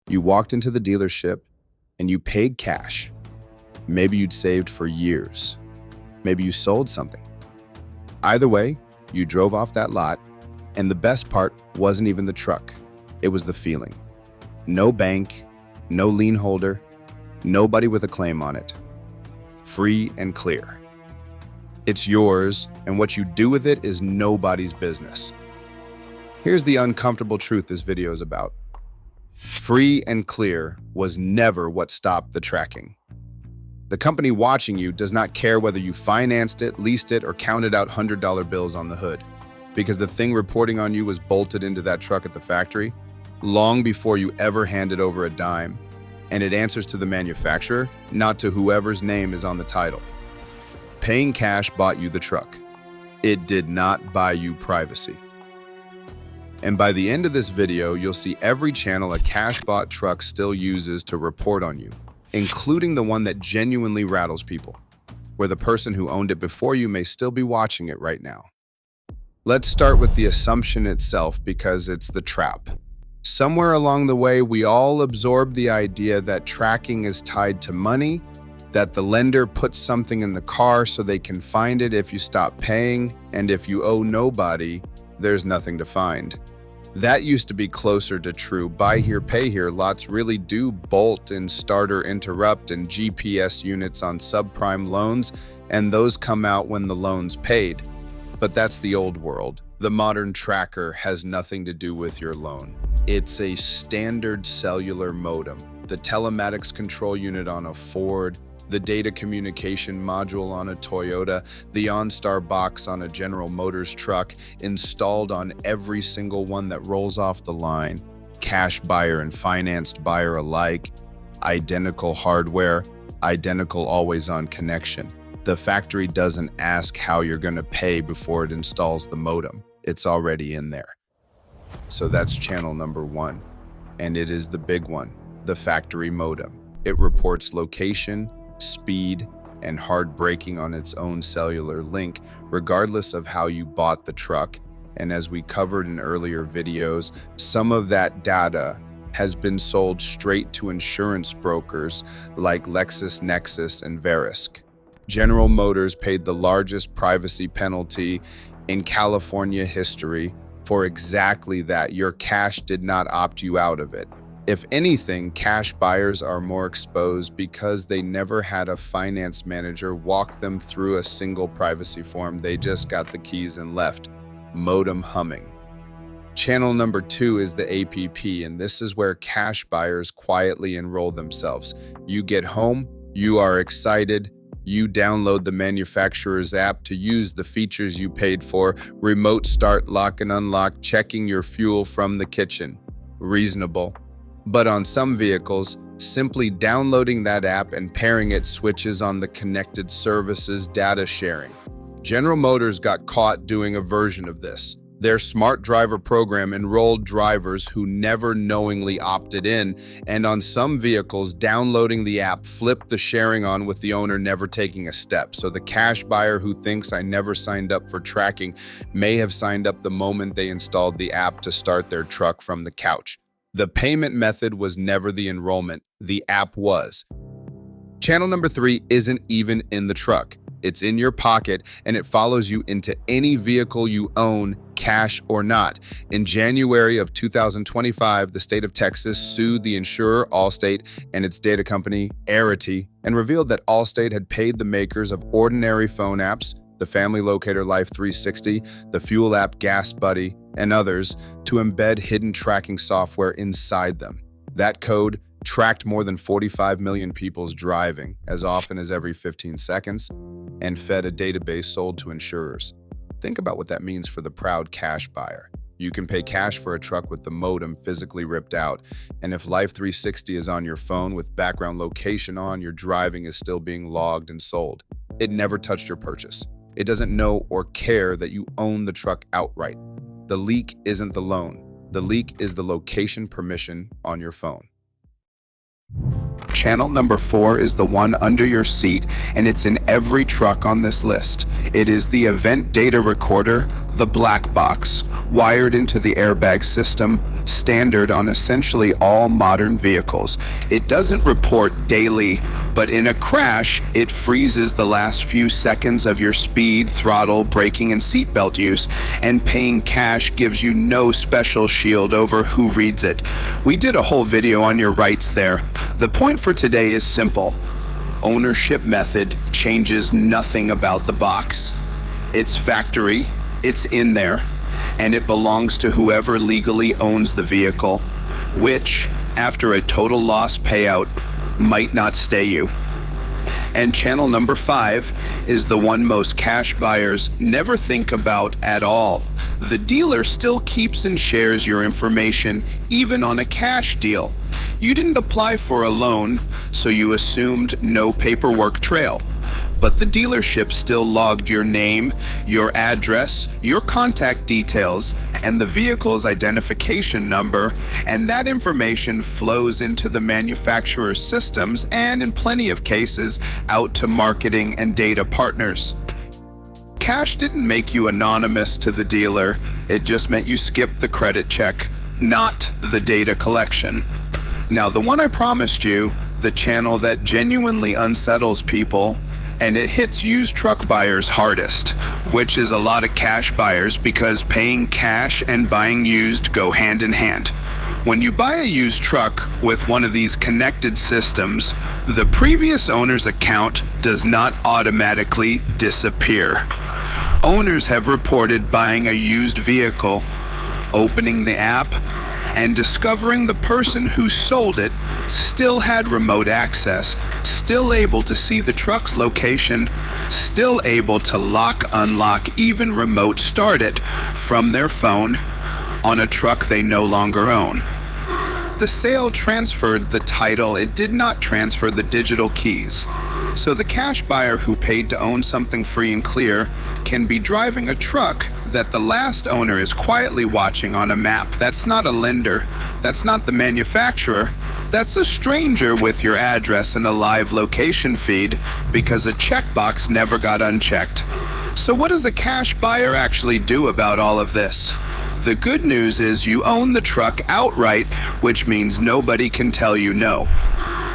You walked into the dealership and you paid cash. Maybe you'd saved for years. Maybe you sold something. Either way, you drove off that lot, and the best part wasn't even the truck. It was the feeling. No bank, no lien holder, nobody with a claim on it. Free and clear. It's yours, and what you do with it is nobody's business. Here's the uncomfortable truth this video is about. Free and clear was never what stopped the tracking. The company watching you does not care whether you financed it, leased it, or counted out $100 bills on the hood, because the thing reporting on you was bolted into that truck at the factory long before you ever handed over a dime, and it answers to the manufacturer, not to whoever's name is on the title. Paying cash bought you the truck. It did not buy you privacy. And by the end of this video, you'll see every channel a cash-bought truck still uses to report on you, including the one that genuinely rattles people, where the person who owned it before you may still be watching it right now. Let's start with the assumption itself, because it's the trap. Somewhere along the way, we all absorbed the idea that tracking is tied to money, that the lender puts something in the car so they can find it if you stop paying, and if you owe nobody, there's nothing to find. That used to be closer to true. Buy here, pay here. Lots really do bolt in starter interrupt and GPS units on subprime loans, and those come out when the loan's paid. But that's the old world. The modern tracker has nothing to do with your loan. It's a standard cellular modem, the telematics control unit on a Ford, the data communication module on a Toyota, the OnStar box on a General Motors truck, installed on every single one that rolls off the line. Cash buyer and financed buyer alike, identical hardware, identical always-on connection. The factory doesn't ask how you're going to pay before it installs the modem. It's already in there. So that's channel number one, and it is the big one, the factory modem. It reports location, speed, and hard braking on its own cellular link, regardless of how you bought the truck. And as we covered in earlier videos, some of that data has been sold straight to insurance brokers like LexisNexis and Verisk. General Motors paid the largest privacy penalty in California history for exactly that. Your cash did not opt you out of it. If anything, cash buyers are more exposed because they never had a finance manager walk them through a single privacy form. They just got the keys and left. Modem humming. Channel number two is the APP, and this is where cash buyers quietly enroll themselves. You get home, you are excited, you download the manufacturer's app to use the features you paid for, remote start, lock and unlock, checking your fuel from the kitchen. Reasonable. But on some vehicles, simply downloading that app and pairing it switches on the connected services data sharing. General Motors got caught doing a version of this. Their smart driver program enrolled drivers who never knowingly opted in, and on some vehicles, downloading the app flipped the sharing on with the owner never taking a step. So the cash buyer who thinks I never signed up for tracking may have signed up the moment they installed the app to start their truck from the couch. The payment method was never the enrollment, the app was. Channel number three isn't even in the truck. It's in your pocket, and it follows you into any vehicle you own, cash or not. In January of 2025, the state of Texas sued the insurer Allstate and its data company Arity, and revealed that Allstate had paid the makers of ordinary phone apps, the Family Locator Life 360, the fuel app Gas Buddy, and others, to embed hidden tracking software inside them. That code tracked more than 45 million people's driving as often as every 15 seconds, and fed a database sold to insurers. Think about what that means for the proud cash buyer. You can pay cash for a truck with the modem physically ripped out, and if Life 360 is on your phone with background location on, your driving is still being logged and sold. It never touched your purchase. It doesn't know or care that you own the truck outright. The leak isn't the loan. The leak is the location permission on your phone. Channel number 4 is the one under your seat, and it's in every truck on this list. It is the event data recorder, The black box, wired into the airbag system, standard on essentially all modern vehicles. It doesn't report daily, but in a crash, it freezes the last few seconds of your speed, throttle, braking, and seatbelt use, and paying cash gives you no special shield over who reads it. We did a whole video on your rights there. The point for today is simple. Ownership method changes nothing about the box. It's factory, it's in there, and it belongs to whoever legally owns the vehicle, which, after a total loss payout, might not stay you. And channel number 5 is the one most cash buyers never think about at all. The dealer still keeps and shares your information, even on a cash deal. You didn't apply for a loan, so you assumed no paperwork trail. But the dealership still logged your name, your address, your contact details, and the vehicle's identification number, and that information flows into the manufacturer's systems and, in plenty of cases, out to marketing and data partners. Cash didn't make you anonymous to the dealer, it just meant you skipped the credit check, not the data collection. Now, the one I promised you, the channel that genuinely unsettles people, and it hits used truck buyers hardest, which is a lot of cash buyers because paying cash and buying used go hand in hand. When you buy a used truck with one of these connected systems, the previous owner's account does not automatically disappear. Owners have reported buying a used vehicle, opening the app, and discovering the person who sold it still had remote access, still able to see the truck's location, still able to lock, unlock, even remote start it from their phone on a truck they no longer own. The sale transferred the title, it did not transfer the digital keys. So the cash buyer who paid to own something free and clear can be driving a truck that the last owner is quietly watching on a map. That's not a lender, that's not the manufacturer, that's a stranger with your address and a live location feed because a checkbox never got unchecked. So what does a cash buyer actually do about all of this? The good news is you own the truck outright, which means nobody can tell you no.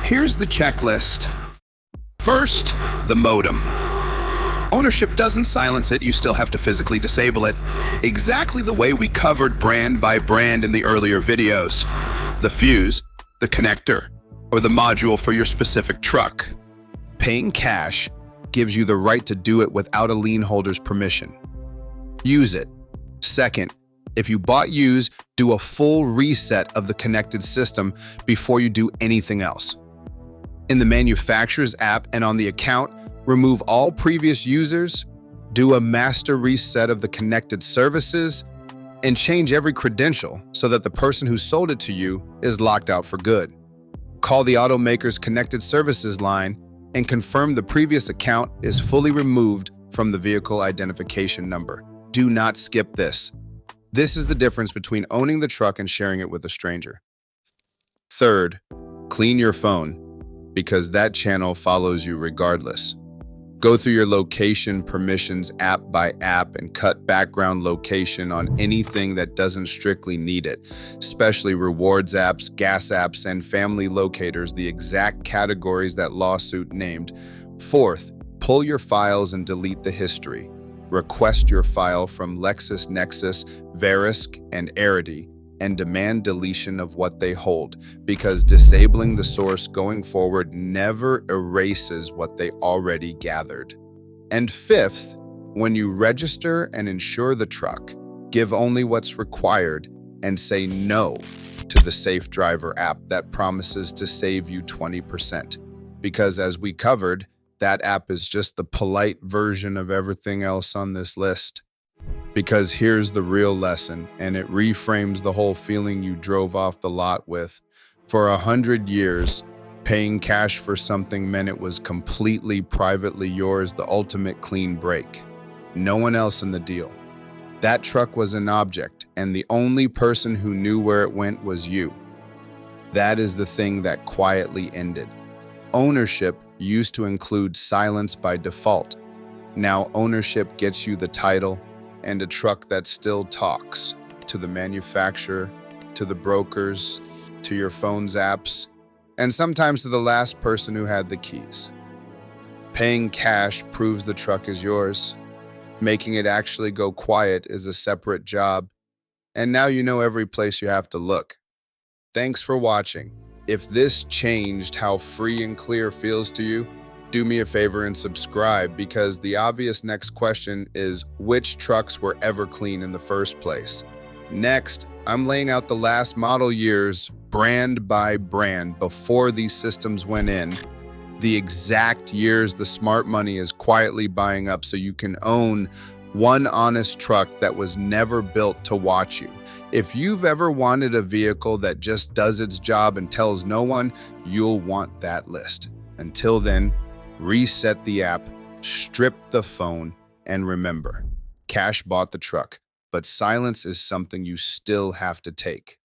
Here's the checklist. First, the modem. Ownership doesn't silence it, you still have to physically disable it. Exactly the way we covered brand by brand in the earlier videos. The fuse, the connector, or the module for your specific truck. Paying cash gives you the right to do it without a lien holder's permission. Use it. Second, if you bought used, do a full reset of the connected system before you do anything else. In the manufacturer's app and on the account, remove all previous users, do a master reset of the connected services, and change every credential so that the person who sold it to you is locked out for good. Call the automaker's connected services line and confirm the previous account is fully removed from the vehicle identification number. Do not skip this. This is the difference between owning the truck and sharing it with a stranger. Third, clean your phone, because that channel follows you regardless. Go through your location permissions app by app and cut background location on anything that doesn't strictly need it, especially rewards apps, gas apps, and family locators, the exact categories that lawsuit named. Fourth, pull your files and delete the history. Request your file from LexisNexis, Verisk, and Arity, and demand deletion of what they hold, because disabling the source going forward never erases what they already gathered. And fifth, when you register and insure the truck, give only what's required and say no to the Safe Driver app that promises to save you 20%. Because as we covered, that app is just the polite version of everything else on this list. Because here's the real lesson, and it reframes the whole feeling you drove off the lot with. For 100 years, paying cash for something meant it was completely privately yours, the ultimate clean break. No one else in the deal. That truck was an object, and the only person who knew where it went was you. That is the thing that quietly ended. Ownership used to include silence by default. Now ownership gets you the title, and a truck that still talks to the manufacturer, to the brokers, to your phone's apps, and sometimes to the last person who had the keys. Paying cash proves the truck is yours. Making it actually go quiet is a separate job, and now you know every place you have to look. Thanks for watching. If this changed how free and clear feels to you, do me a favor and subscribe, because the obvious next question is, which trucks were ever clean in the first place? Next, I'm laying out the last model years, brand by brand, before these systems went in, the exact years the smart money is quietly buying up so you can own one honest truck that was never built to watch you. If you've ever wanted a vehicle that just does its job and tells no one, you'll want that list. Until then, reset the app, strip the phone, and remember, cash bought the truck, but silence is something you still have to take.